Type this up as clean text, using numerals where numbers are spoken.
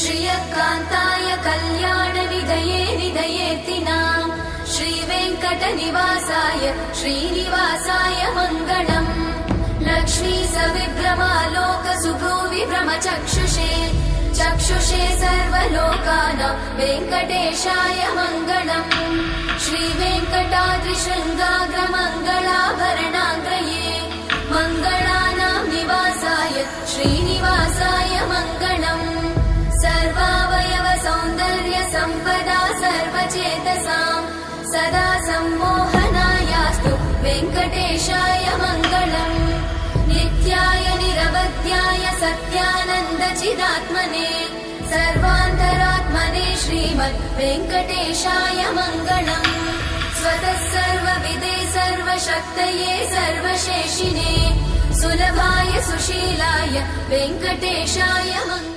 श्रियकान्ताय कल्याणनिधये निधयेऽर्तिनाम् श्रीवेङ्कटनिवासाय श्रीनिवासाय मङ्गलम् लक्ष्मी सविभ्रमालोकसुभ्रूविभ्रमचक्षुषे चक्षुषे सर्वलोकानां वेङ्कटेशाय मङ्गलम् श्रीवेङ्कटाद्रिशृङ्गाग्रमङ्गलाभरणाङ्गये मङ्गलानां निवासाय श्रीनिवासाय मङ्गलम् सर्वावयव सौन्दर्य सम्पदा सर्वचेतसां सदा सम्मोहनायास्तु वेङ्कटेशाय मङ्गलम् नित्याय निरवध्याय सत्यानन्दचिदात्मने सर्वान्तरात्मने श्रीमद् वेङ्कटेशाय मङ्गलम् स्वतः सर्वविदे सर्वशक्तये सर्वशेषिने सुलभाय सुशीलाय वेङ्कटेशाय मङ्गलम्।